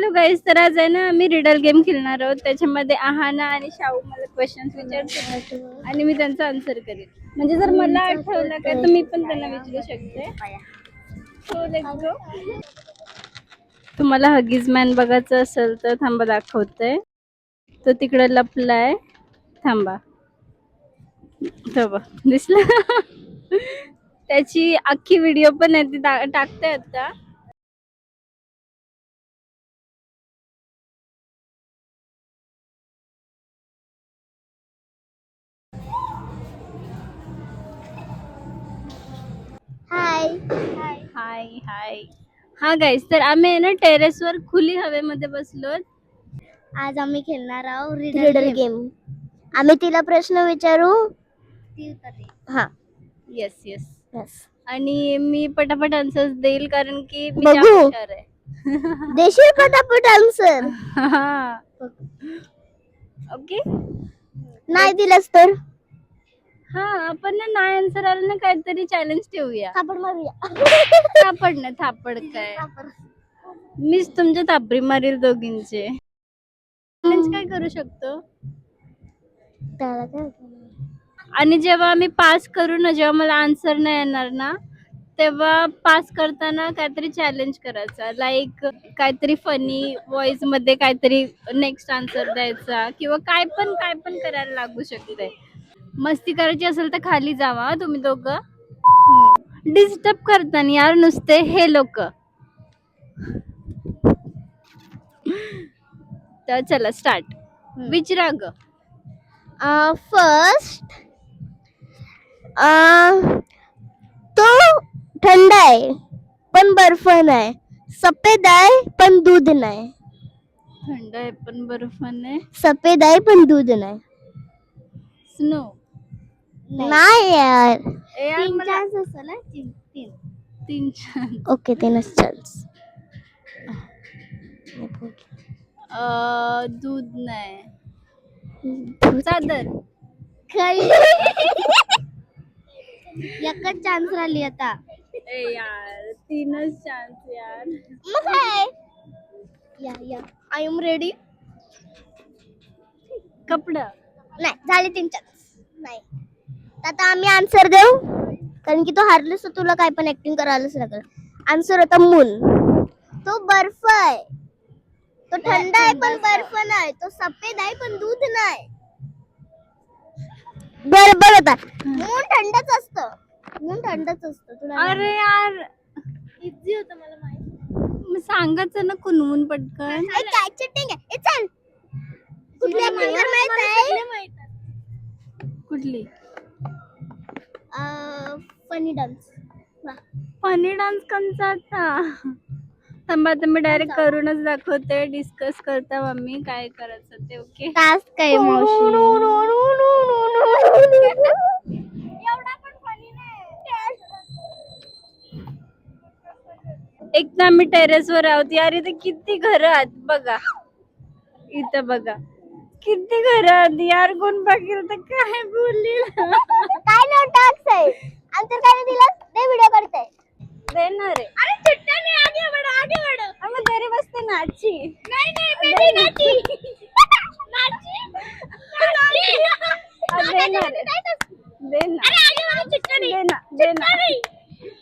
Hello guys, तर आज आहे ना आम्ही रिडल गेम खेळणार आहोत. त्याच्यामध्ये आहाना आणि शाहू मला क्वेश्चन्स विचारतील आणि मी त्यांचा आन्सर करेन. म्हणजे जर मला आठवलं काय तर मी पण त्यांना विचारू शकते. So let's go. तुम्हाला हगीज मॅन बघायचं असेल तर थांबा दाखवते. तो तिकडे लपलाय, थांबा. दिसला. त्याची अख्खी व्हिडिओ पण आहे ती टाकते आता. हाय हाय हाय. हा गाईस, तर आम्ही आहे ना टेरेसवर खुली हवेमध्ये बसलो. आज आम्ही खेळणार आहोत रिडल गेम. आम्ही तिला प्रश्न विचारू, ती उत्तर. हा, येस येस. यस. आणि मी पटापट आन्सर्स देईल कारण की मी बघू. जाम हुशार आहे. देशील पटापट आन्सर. ओके. नाही दिलंस तर हा, आपण ना नाही आन्सर आलं ना काहीतरी चॅलेंज ठेवूया. थापड मारूया. थापड ना, थापड काय, मीच तुमच्या थापरी मारील दोघींचे. चॅलेंज काय करू शकतो. त्याला काय आणि जेव्हा आम्ही पास करू ना, जेव्हा मला आन्सर नाही येणार ना, तेव्हा पास करताना काहीतरी चॅलेंज करायचा. लाईक काहीतरी फनी व्हॉइस मध्ये काहीतरी नेक्स्ट आन्सर द्यायचा किंवा काय पण करायला लागू शकते. मस्ती करायची असेल तर खाली जावा तुम्ही दोघं. डिस्टर्ब करताना यार नुसते हे लोक. तर चला स्टार्ट. विचारा ग. फर्स्ट, तो थंड आहे पण बर्फ नाही, सफेद आहे पण दूध नाही. थंड आहे पण बर्फ नाही. सफेद आहे पण दूध नाही. स्नो. नाही यार. यार मला असेल ना. तीन चान्स. ओके, 3च चान्स. दूध नाही. चादर. एकच चान्स राहिली आता. ए यार 3च चान्स यार. मग काय. या आय एम रेडी. कपडा. नाही, झाले 3 चान्स. नाही, आता आम्ही आन्सर देऊ कारण की तो हारलीस तर तुला काय पण ऍक्टिंग करायलाच लागल. आन्सर होता मून. तो बर्फ आहे. तो थंड आहे पण बर्फ नाही. तो सफेद आहे पण दूध नाही. बरोबर होता. मून थंडच असतं. मून थंडच असतं. तुला अरे यार, इझी होतं मला माहिती. मग सांगायचं ना कुणवून पटकन. काय चिटिंग आहे. ए चल. कुठली ऍक्टिंग कर माहित आहे. कुठली. Funny dance. फनी डान्स कंचा आता. थांबा आता मी डायरेक्ट करूनच दाखवते. डिस्कस करता आम्ही काय करायचं ते. ओके. टास्क काय मावशी. एवढा पण फनी एकदा आम्ही टेरेसवर आहोत यार. इथे किती घर आहेत बघा. इथं बघा किती घर आहेत यार. कोण बघेल तर काय बोलली. काय ना टास्क आहे. आन्सर काय दिलं ते व्हिडिओ करते. देणार आहे. अरे चिट्टा नाही. आगे बढ़ो, आगे बढ़ो. मग घरी बसते नाची. नहीं मैं भी नाची. नाची. देणार आहे. देणार. अरे आगे बढ़ो. चिट्टा नहीं. देणार.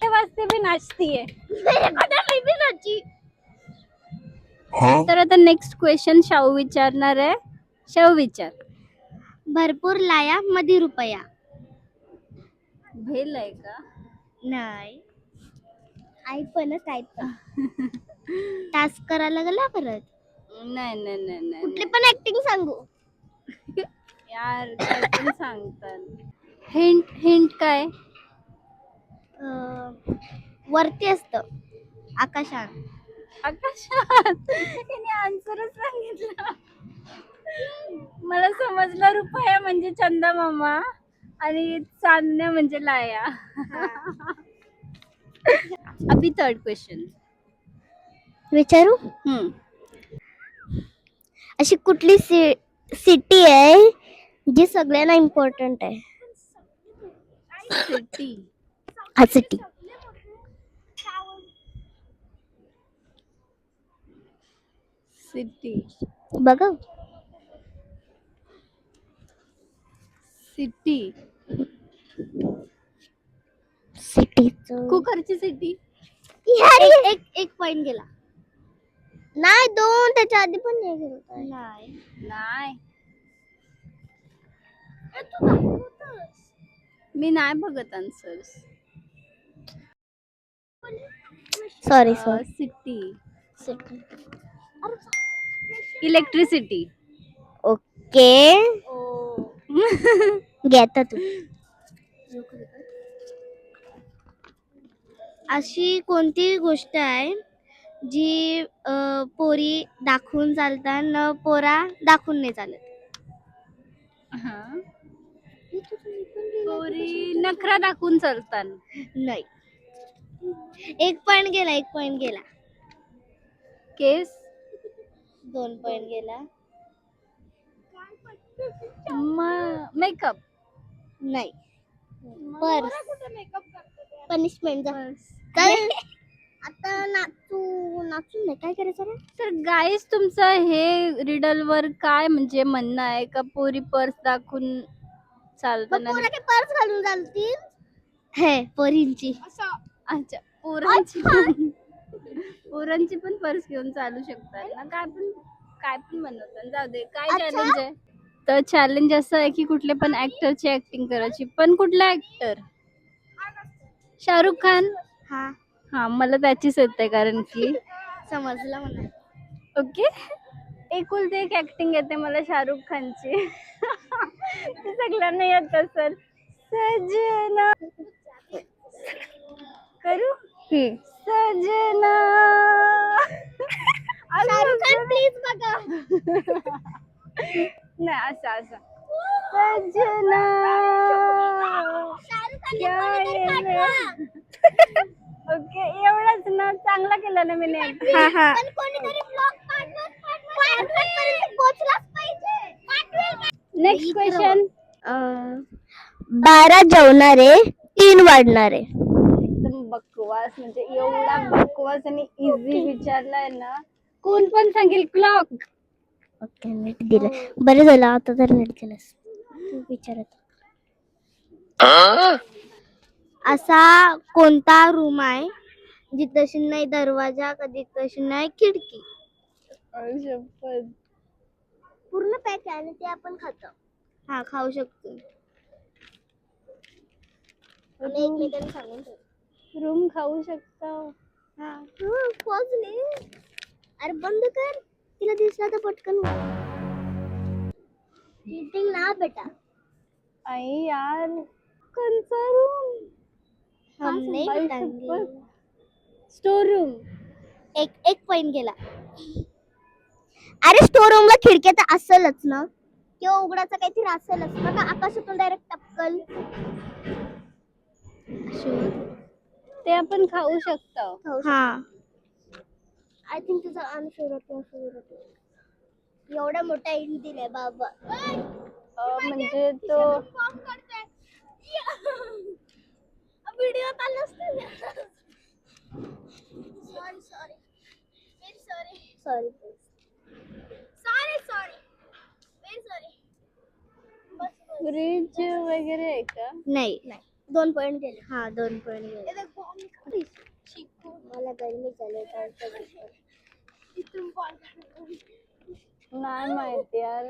ते वाजते भी नाचतीये. मैं भी नाची. तर आता नेक्स्ट क्वेश्चन शाहू विचारणार आहे. शाहू विचार. भरपूर लाया मध्ये रुपया. भेल आहे का. नाही, आई पण काय टास्क करायला गेला परत. नाही कुठली पण ऍक्टिंग सांगू. यार काय पण सांगतात. हिंट हिंट काय. वरती असत आकाशात. आकाशात. तिने आन्सरच सांगितलं. मला समजलं रुपया म्हणजे चंदा मामा आणि चांदण्या म्हणजे लाया. अभी थर्ड क्वेश्चन विचारू. अशी कुठली सिटी आहे जी सगळ्यांना इम्पॉर्टंट आहे. सिटी. हा सिटी. सिटी बघा सिटी सिटीचं कुकरची सिटी. एक पॉइंट गेला. नाही 2 त्याच्या आधी पण नाही गेलो. नाही नाही मी नाही बघत answers. Sorry city city. Electricity. Okay घेता तू. अशी कोणती गोष्ट आहे जी पोरी दाखवून चालतात न पोरा दाखवून नाही चालत. पोरी नखरा दाखवून चालतात. नाही. एक पॉइंट गेला. केस. 2 पॉइंट गेला. मेकअप. नाही. पर्स. पनिशमेंट आता नाचून नाही काय करायचं रे. तर गाईस तुमचं हे रिडल वर काय म्हणजे म्हणणं आहे का पोरी पर्स दाखवून चालताना. पर्स घालून चालतील हे पोरींची. अच्छा पोरांची पोरांची पण पर्स घेऊन चालू शकतात ना. काय पण बनवतात. जाऊ दे. काय चॅलेंज आहे. तर चॅलेंज असं आहे की कुठल्या पण ऍक्टरची ऍक्टिंग करायची. पण कुठला ऍक्टर. शाहरुख खान. हा मला त्याचीच येते कारण की समजलं मला. ओके. एकुलती एक ऍक्टिंग येते मला शाहरुख खानची. ती सगळ्यांना येत असेल. सजना करू सजना. शाहरुख खान प्लीज बघा. नाही असं सजना ओके एवढंच ना. चांगला केला ना मी. Next question. 12 जेवणारे 3 वाढणारे. एकदम बकवास म्हणजे एवढा बकवास आणि इझी विचारलाय ना. कोण पण सांगेल क्लॉक. ओके नीट दिलं. बरं झालं आता तर नीट केलंस. तू विचारत असा कोणता रूम आहे जिथं नाही दरवाजा कधी तशी नाही खिडकी. पूर्ण पॅक आहे आणि ते आपण खातो. हा खाऊ शकतो. रूम खाऊ शकता. अरे बंद कर. तिला दिसला तर पटकन. चीटिंग ना बेटा. आई यार कोणचा रूम. हम नहीं बताएंगे. Store room. एक पॉइंट गेला. अरे स्टोर रूम ला खिडक्या तर असेलच ना किंवा उघडाचा काहीतरी असेलच ना का आकाशातून डायरेक्ट टपकल. ते आपण खाऊ शकतो. हा आय थिंक तुझा आन्सर एवढा मोठा इंट दिलाय बाबा. म्हणजे तो व्हिडिओ चालू असतो. फ्रीज वगैरे आहे का. नाही 2 पॉइंट गेले. हा 2 पॉइंट गेले. मला गरमी चालेल. नाही माहिती यार.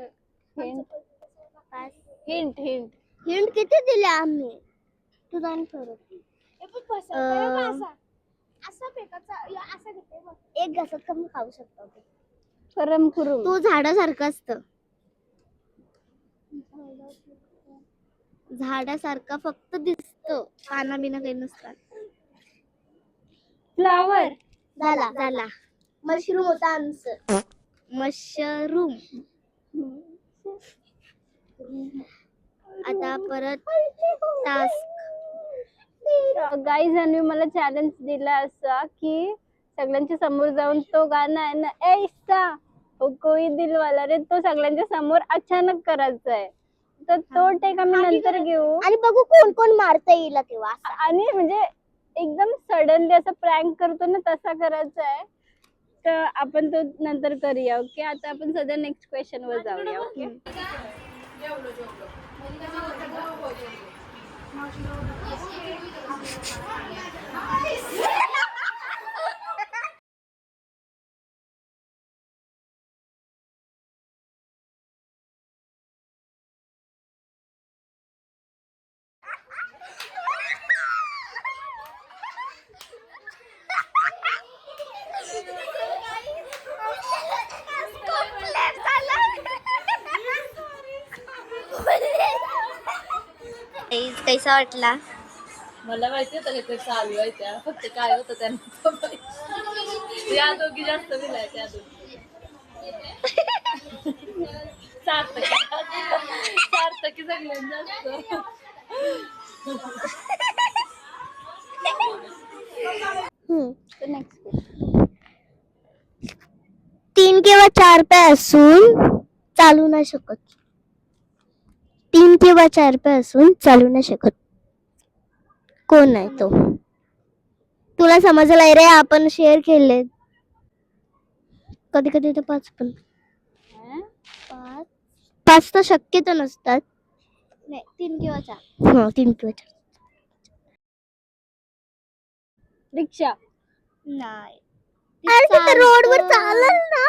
हिंट हिंट किती दिले आम्ही. तू जाण करत एक घासात कमी खाऊ शकतो. करम करू. तू झाडासारखं असतं. झाडासारखा फक्त दिसतो. पाना बिना काही नसतात. फ्लावर. झाला मशरूम होता आन्सर. मशरूम. आता परत टास्क. गाईज आणि मला चॅलेंज दिला असा की सगळ्यांच्या समोर जाऊन तो गाणं आहे ना ऐसा हो कोई दिल वाला रे तो सगळ्यांच्या समोर अचानक करायचा आहे. तर तो टेक आम्ही नंतर घेऊ आणि बघू कोण कोण मारता येईल तेव्हा. आणि म्हणजे एकदम सडनली असं प्रँक करतो ना तसा करायचा आहे. बट आपण तो नंतर करूया. ओके, आता आपण सध्या नेक्स्ट क्वेश्चन वर जाऊया. ओके. कैसा वाटला? मला माहिती होतं काहीतरी चालू आहे त्या, फक्त काय होतं त्यांना या दोघी जास्त विलाय त्या दोघी. सार्थकी सगळ्यात जास्त. नेक्स्ट 3 किंवा 4 पाय असून चालू नाही शकत. 3 किंवा 4 पाय असून चालू नाही शकत. कोण आहे तो? तुला समजलंय रे, आपण शेअर केले. कधी कधी तर 5 पण. 5 तर शक्यतो नसतात. नाही, 3 किंवा 4. हा, 3 किंवा 4. रिक्षा. नाही. अरे रोडवर चालल ना,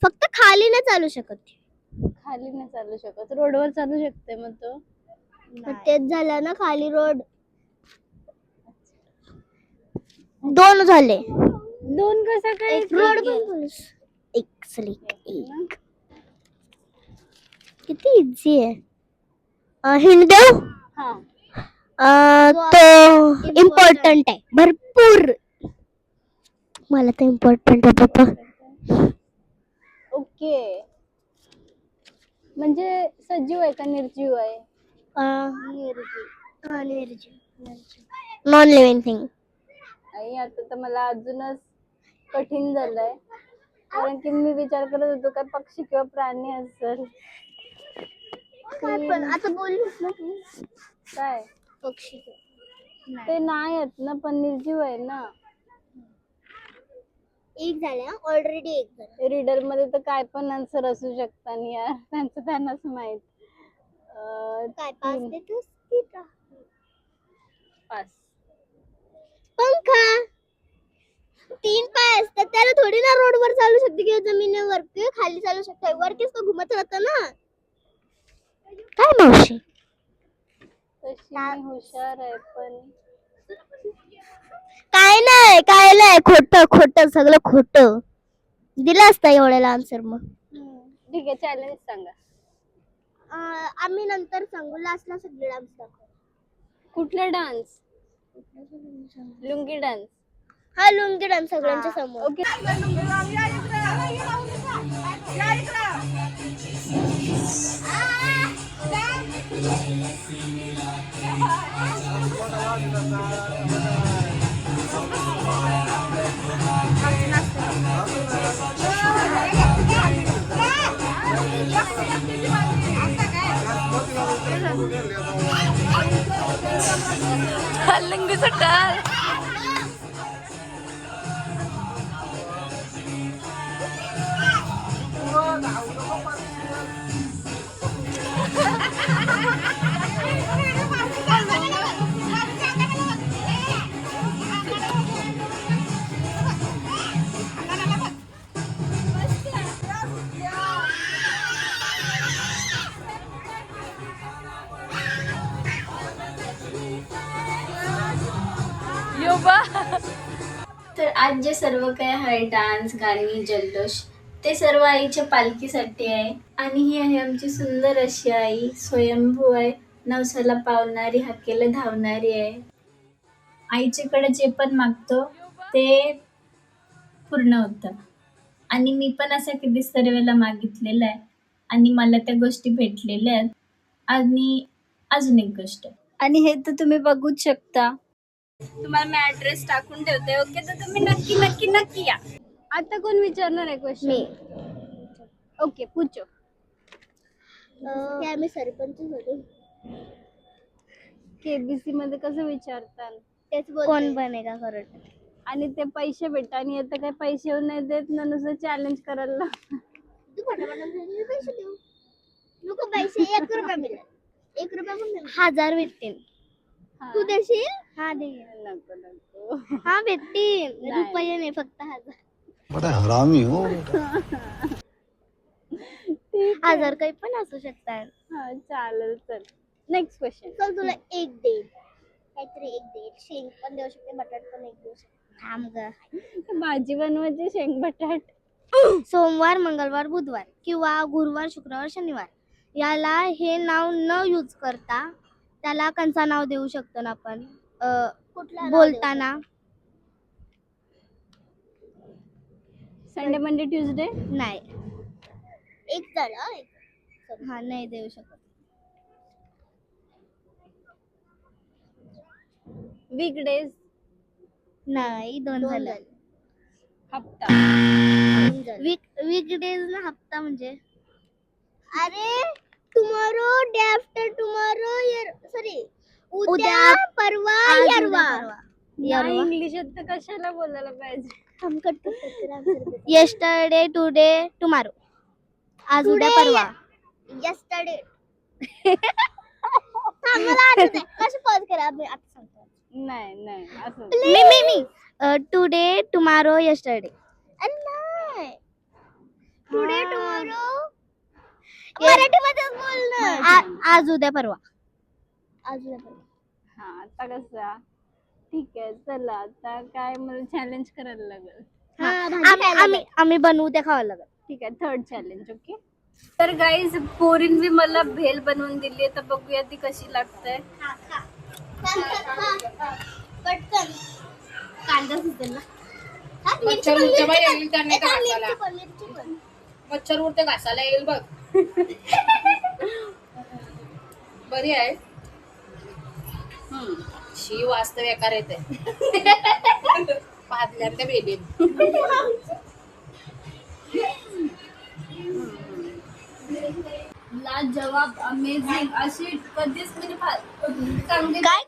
फक्त खाली नाही चालू शकत. खाली नाही चालू शकत, रोडवर चालू शकते. मग तो तेच झालं ना, खाली रोड. 2 झाले. 2 कसं काय? रोड पण एक स्लिक एक. किती इझी आहे. हिंट देऊ? तो इम्पॉर्टंट आहे भरपूर. मला तर इम्पॉर्टंट आहे पप्पा. ओके, म्हणजे सजीव आहे का निर्जीव आहे? Non living thing. आई, आता तर मला अजूनच कठीण झालंय, कारण की मी विचार करत होतो काय पक्षी किंवा प्राणी असेल. पण आता बोललीस ना तू, काय पक्षी ते नाही आहेत ना, पण निर्जीव आहे ना. एक झालं ऑलरेडी. एक झालं. रीडर मध्ये तर काय पण आन्सर असू शकतात आणि यार त्यांचं त्यांनाच माहित. काय पास देतोस की का? पास. पंखा. 3 पाय असतात, त्याला थोडी ना रोडवर चालू शकते किंवा जमिनीवर किंवा खाली चालू शकते. वरतीच तो घुमत राहतो ना. काय मावशी? तशी मी हुशार आहे, पण काय नाही, खोट सगळं खोट. दिलं असतं एवढ्याला आन्सर. मग ठीक आहे, चॅलेंज सांगा. आम्ही नंतर सांगू. लास्टला सगळे डान्स दाखवू. कुठला डान्स? लुंगी डान्स. हा, लुंगी डान्स सगळ्यांच्या समोर. ओके. लंगी सुटाल. तर आज जे सर्व काय आहे, डान्स, गाणी, जल्लोष, ते सर्व आईच्या पालखीसाठी आहे. आणि ही आहे आमची सुंदर अशी आई, स्वयंभू आहे, नवसाला पावणारी, हाकेला धावणारी आहे. आईच्याकडे जे पण मागतो ते पूर्ण होतं. आणि मी पण असं कितीच तरी वेळेला मागितलेलं आहे आणि मला त्या गोष्टी भेटलेल्या आहेत. आणि अजून एक गोष्ट, आणि हे तर तुम्ही बघूच शकता. तुम्हाला मी ऍड्रेस टाकून ठेवते. ओके, तर तुम्ही नक्की नक्की नक्की या. आता कोण विचारणार आहे क्वेश्चन? ओके, पूछो. आम्ही सरपंच होतो. केबीसी मध्ये कसं विचारतात? कोण बनेगा करोड? आणि ते पैसे भेटतात आणि आता काही पैसे येऊन नाही देत ना, नुसतं चॅलेंज करायला लावतात. तू फटाफट पैसे देऊ नको. पैसे 1 रुपया मिळेल. 1 रुपया पण नाही. 1000 भेटतील. हा. तू देशील? हा दे. नको नको. हा भेटतील. नाही. रुपये नाही, फक्त 1000. बड़ा हरामी हो. 1000 काही पण असू शकतात. हा चालेल चल. Next question. चल तुला एक देईल. काहीतरी एक देईल. शेंग पण देऊ शकते, बटाट पण एक देऊ शकते. थांब ग. भाजी बनवायची शेंग बटाट. सोमवार, मंगळवार, बुधवार किंवा गुरुवार, शुक्रवार, शनिवार याला हे नाव न यूज करता त्याला कंचा नाव देऊ शकतो ना आपण बोलताना. Sunday Monday Tuesday. नाही. एक जण हा नाही देऊ शकत. वीकडेज. नाही, 2 झालं. हप्ता. वीकडेज ना, हप्ता म्हणजे अरे tomorrow, day after tomorrow, sorry उद्या, परवा, यरवा. इंग्लिशात तर कशाला बोलायला पाहिजे. Yesterday, today, tomorrow. आज, उद्या, परवा. येस्टरडे. कसं पॉज करा आता सांगतो. नाही नाही असं. Me today, tomorrow, yesterday. नाही, टुडे, टुमॉरो मराठीमध्ये बोल ना. आज, उद्या, परवा. आज, उद्या, परवा. हा आता कसा. ठीक आहे चला, आता काय मला चॅलेंज करायला लागेल. आम्ही बनवू त्या खावं लागेल. ठीक आहे, थर्ड चॅलेंज. ओके. तर गाईज पोरींनी मला भेल बनवून दिली, तर बघूया ती कशी लागते. पटकन कांदा सुचेल ना. मच्छर उरते बाई, येईल त्यांनी का घासायला. मच्छर उरते घासायला येईल बघ. बरी आहे. शी वास्तव एकार येते. पाहतल्यानंतर बेबी. लाजवाब, अमेझिंग अशी कधीच मी चांगली काय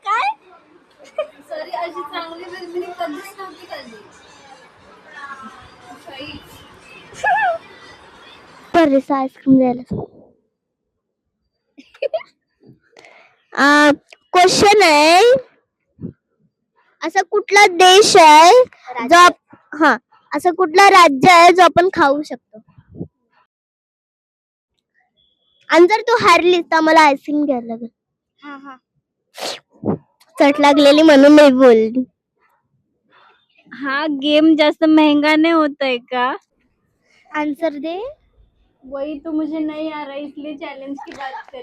सॉरी अशी चांगली भेल मी कधीच नव्हती खाल्ली. बरेच आईस्क्रीम द्यायला. क्वेश्चन आहे, असा कुठला देश आहे जो असं कुठला राज्य आहे जो आपण खाऊ शकतो. आणि जर तू हारलीस तर मला आईस्क्रीम घ्यायला लागेल. चट लागलेली म्हणून नाही बोलली. हा गेम जास्त महंगा नहीं होता है का. आंसर दे. वही तो मुझे नहीं आ रहा, इसलिए चॅलेंज की बात करी.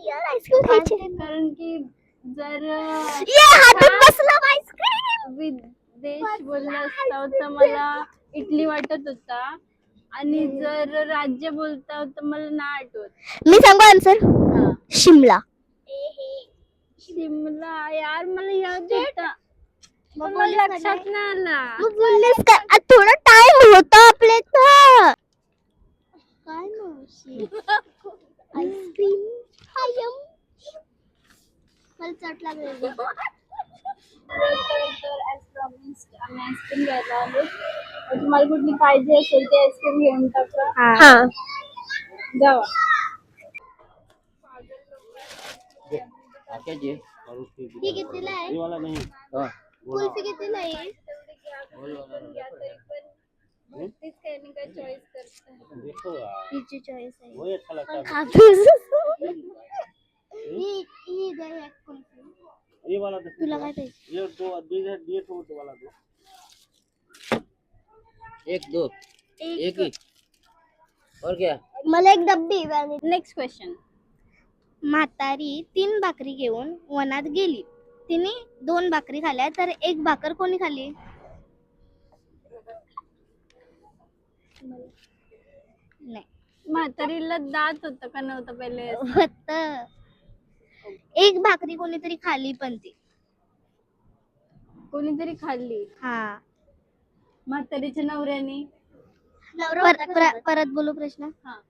यार आईस्क्रीम खायची. कारण की जर हातात बसला आईस्क्रीम. विदेश बोलला असता तर मला इटली वाटत होता, आणि जर राज्य बोलता तर मला नाही आठवत. मी सांगू आन्सर. शिमला. शिमला. यार मला याद होता, मला लक्षात नाही आला. बोललेस का थोडा टाइम होता आपल्या इथं. काय मावशी आईस्क्रीम खायम. मला चट लागलेली. तर ॲज प्रॉमिस्ड आम्ही आईस्क्रीम घ्यायला आलो. तुम्हाला कुठली पाहिजे असेल ते आईस्क्रीम घेऊन टाका. हा जावा. ही कितीला आहे. कुल्फी कितीला आहे. तीच काही नाही, काय चॉईस करता. हिची चॉईस आहे. वही अच्छा लगता है। ही दे एक कुल्फी. ये वाला दे। तुला काय पाहिजे. ये दो वाला दो। एक दो एक ही और क्या. मला एक डब्बी. Next question. म्हातारी 3 भाकरी घेऊन वनात गेली. तिने 2 भाकरी खाल्ल्या तर 1 भाकर कोणी खाल्ली. नाही म्हातारीला दात होतं का नव्हतं पहिले. होत. 1 भाकरी कोणीतरी खाल्ली पण ती. कोणीतरी खाल्ली. हा. म्हातारीच्या नवऱ्याने. परत बोलू प्रश्न. हा.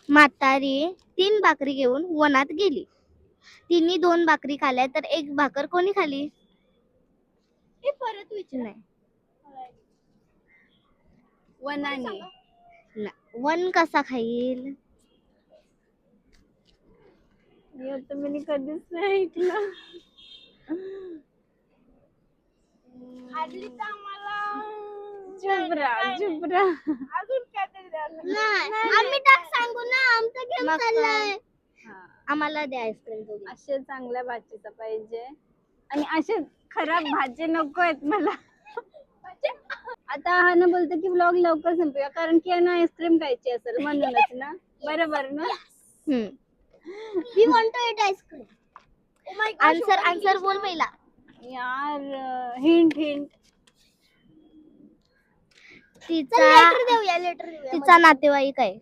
म्हातारी 3 भाकरी घेऊन वनात गेली. तिने 2 भाकरी खाल्ल्या तर 1 भाकर कोणी खाल्ली. परत विचार. वनाने. वन कसा खाईल? हे आता मी कधीच नाही ऐकलं. जुबरा. नाही आम्ही टाक सांगू ना, आमचा गेम चाललाय. आम्हाला द्या आईस्क्रीम. असे चांगल्या भाजीचा पाहिजे आणि असे खराब भाजी नको आहेत मला. आता हा ना बोलतो की व्लॉग लवकर संपूया कारण की यांना आईस्क्रीम खायची असेल म्हणूनच ना. बरोबर ना. We want to eat ice cream. Answer बोल पहिला. यार हिंट. तिचा नातेवाईक आहे.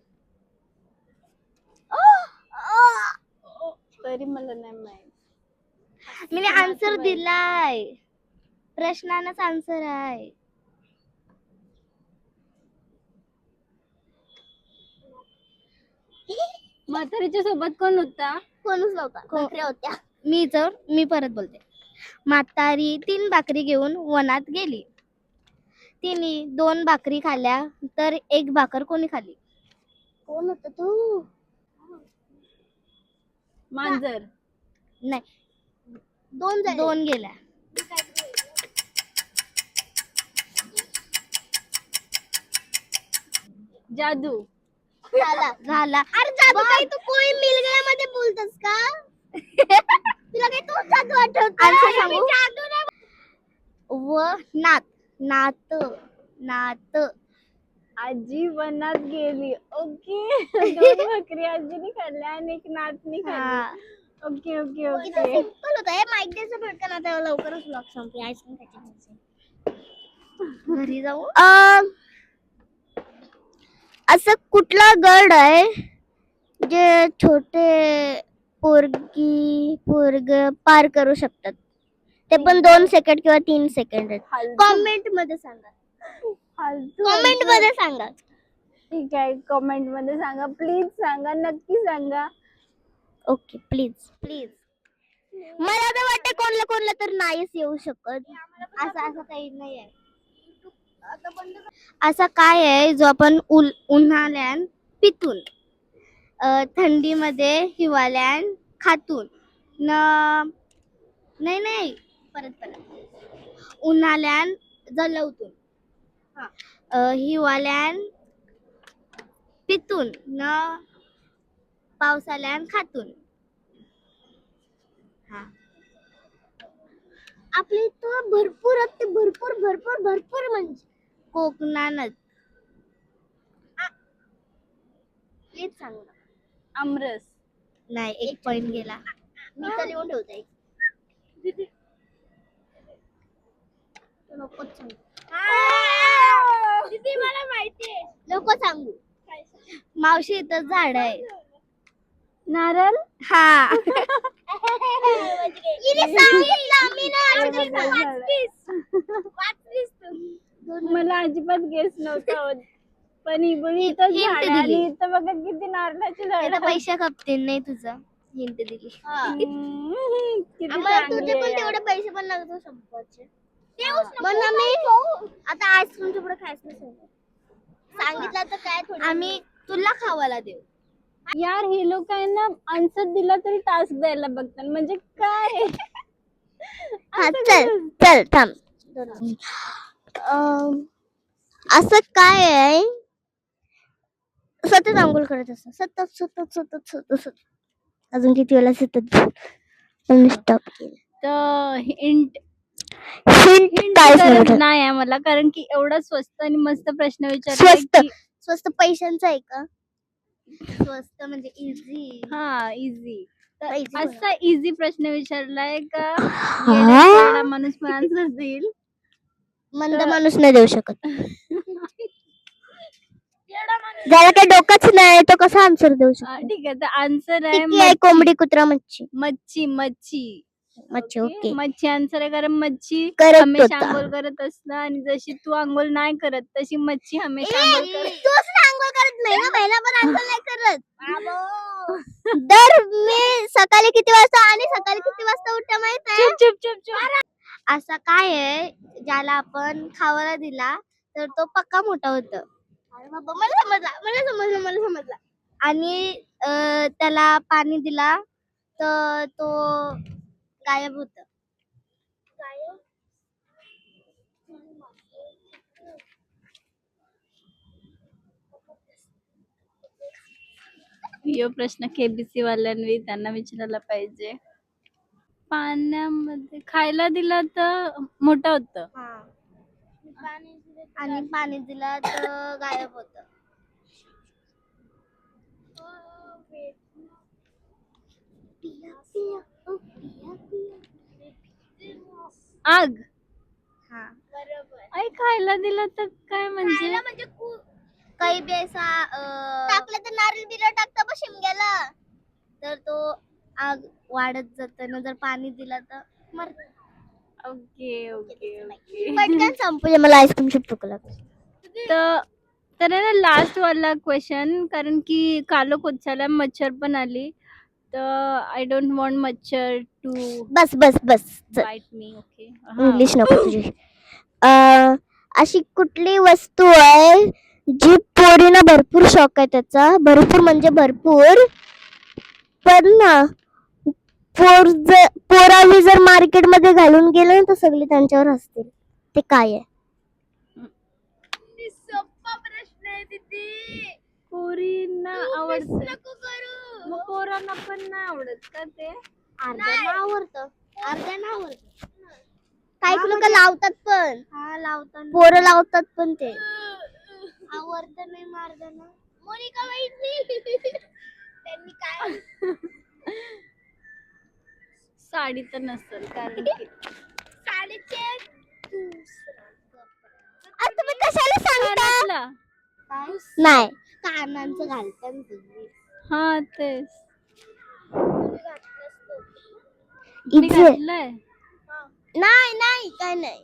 तरी मला नाही माहित. मी आन्सर दिलाय. प्रश्नानच आन्सर आहे. म्हातारीच्या सोबत कोण होता? कोणच नव्हता. बकऱ्या होत्या. मी परत बोलते. म्हातारी 3 भाकरी घेऊन वनात गेली. तिने 2 भाकरी खाल्ल्या तर 1 भाकर कोणी खाल्ली? कोण होता तू? मांजर. नाही, 2 गेल्या. जादू. झाला. अरे जादू काही तू कोई मिल गया मध्ये बोलतस का? तुला काही तो जादू आठवतो? आन्सर सांगू? नात. आजी वनात गेली. ओके. 2 भाकरी आजीने खाल्ल्या आणि 1 नातनी खाल्ली. ओके. सिंपल होतं. हे माईक द्यायचं भेटतं ना तेव्हा लवकरच व्लॉग संपला. आईस्क्रीम खायची घरी जाऊ. असं कुठला गड आहे जे छोटे पोरग पार करू शकतात? ते पण 2 सेकंड किंवा 3 सेकंड. कमेंट मध्ये सांगा. ठीक आहे. कमेंट मध्ये सांगा. प्लीज सांगा. नक्की सांगा. Okay please. मला तर वाटतं कोणला तर नाहीच येऊ शकत. असं काही नाही आहे. असं काय आहे जो आपण उन्हाळ्यात पितून, थंडीमध्ये हिवाळ्यात खातून, नाही परत उन्हाळ्यात जलवतून, हिवाळ्यात पितून, पावसाळ्यात खातून. आपल्या इथं भरपूर म्हणजे कोकणात. प्लीज सांग ना. आमरस. नाही, 1 पॉइंट गेला. मी तर लिहून ठेवते. मला माहितीये. नको सांगू. मावशी इथं झाड आहे. नारळ. हा. मला अजिबात गेस नव्हता होत. पण ही बोली इथं झाड आहे आणि इथं बघा किती नारळाची झाड. पैसे खपतील नाही तुझं. हिंट दिली. किती तुझे पण तेवढे पैसे पण लागतो संपाचे. आता आईस्क्रीमच्या पुढे खायचं सांगितलं तर काय थोडं आम्ही तुला खावायला देऊ. यार हे लोक आहे ना आन्सर दिला तरी टास्क द्यायला बघतात म्हणजे काय. चल थांब. असं काय आहे सतत आंघोळ करत असत. सतत अजून किती वेळा सतत स्टॉप केलं तर हिंट काय नाही आहे मला कारण की एवढा स्वस्त आणि मस्त प्रश्न विचारला. स्वस्त पैशांचा आहे का? स्वस्त म्हणजे इझी. हा इझी. easy असा इझी प्रश्न विचारलाय का माणूस पण आन्सर देईल. मंद माणूस नाही देऊ शकत. ज्याला काही डोकंच नाही तो कसा आन्सर देऊ शकतो? ठीक आहे तर आन्सर आहे कोंबडी कुत्रा मच्छी. मच्छी. ओके. मच्छी आन्सर आहे कारण मच्छी करत हमेशा होता. आंघोळ करत असणार आणि जशी तू आंघोळ नाही करत तशी मच्छी हमेशा आंघोळ करत. तूच आंघोळ करत नाही ना, महिला पण आंघोळ नाही करत. दर मी सकाळी किती वाजता आणि सकाळी किती वाजता उठते माहित आहे? चुप चुप चुप चुप. असा काय आहे ज्याला आपण खावायला दिला तर तो पक्का मोठा होतो. अरे बाबा मला समजला. आणि त्याला पाणी दिला तर तो गायब होत. यो प्रश्न केबीसी वाल्यांनी त्यांना विचारायला पाहिजे. पाण्यामध्ये खायला दिला तर मोठं होतं. आणि पाणी दिला तर गायब होत. आग. हा आई खायला दिलं तर काय म्हणजे काही बी असा टाकलं तर नारळ बिरळ टाकता बघ शिमग्याला तर तो आग वाढत जात ना. जर पाणी दिला तर मरत. Okay okay okay. पटकन संपूया मला आईस्क्रीम खूप भूक लागली. तर आहे ना लास्ट वाला क्वेश्चन, कारण की कालो कोचाला मच्छर पण आली, तर आय डोंट वॉन्ट मच्छर टू बस बाईट मी. ओके. इंग्लिश नको तुझी. अशी कुठली वस्तू आहे जी पोरीना भरपूर शौक आहे त्याचा, भरपूर म्हणजे भरपूर, पण ना पोरावी जर मार्केट मध्ये घालून गेलं ना तर सगळे त्यांच्यावर हसतील. ते काय आहे? पोरींना आवडतं मग पोरांना पण नाही आवडत का ते? अर्ध्यांना आवडतं, अर्ध्यांना आवडतं. काही लोक लावतात पण. हा लावतात, पोरं लावतात पण ते आवडतं नाही मारताना. मोनिका माहिती त्यांनी काय साडी तर नसेल, कारण की साडीचे तुम्ही कशाला सांगता? कानातला. नाही कानांचं घालतात तुम्ही. हा तेच मी इथे घातलंय. नाही काय नाही,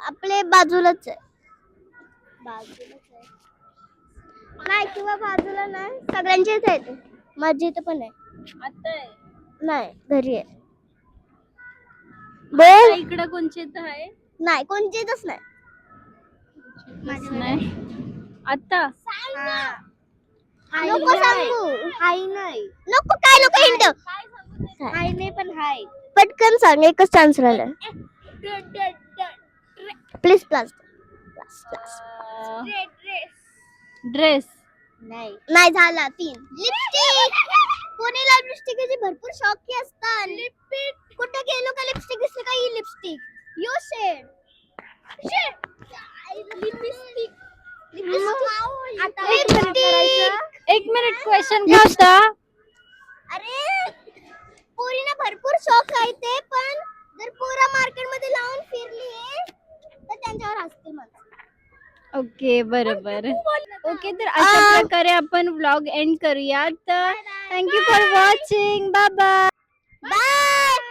आपले बाजूलाच आहे. नाही किंवा बाजूला नाही, सगळ्यांचेच आहे ते. माझ्या इथं पण आहे. आता आहे. नाही घरी आहे. बोल. इकडे कोणचे तर आहे? नाही कोणचेच नाही. नाही आता. नको सांगू. हाय नाही नको, काय नको हिंट. हाय नाही पण हाय. पटकन सांग, एकच चान्स राहिला प्लीज. ड्रेस. नाही झाला 3. लिपस्टिक. कोणीला लिपस्टिकचे भरपूर शौकी असतात. कुठे गेलो का लिपस्टिक दिसली का? ही लिपस्टिक, यो शेड लिपस्टिक. एक मिनिट क्वेश्चन काय होता? अरे पोरीना भरपूर शौक आहे ते, पण जर पोरा मार्केट मध्ये लावून फिरली तर त्यांच्यावर हसते मला. ओके बरोबर. ओके, तर अशा प्रकारे आपण व्लॉग एंड करूया. तर thank you for watching. Bye bye. Bye.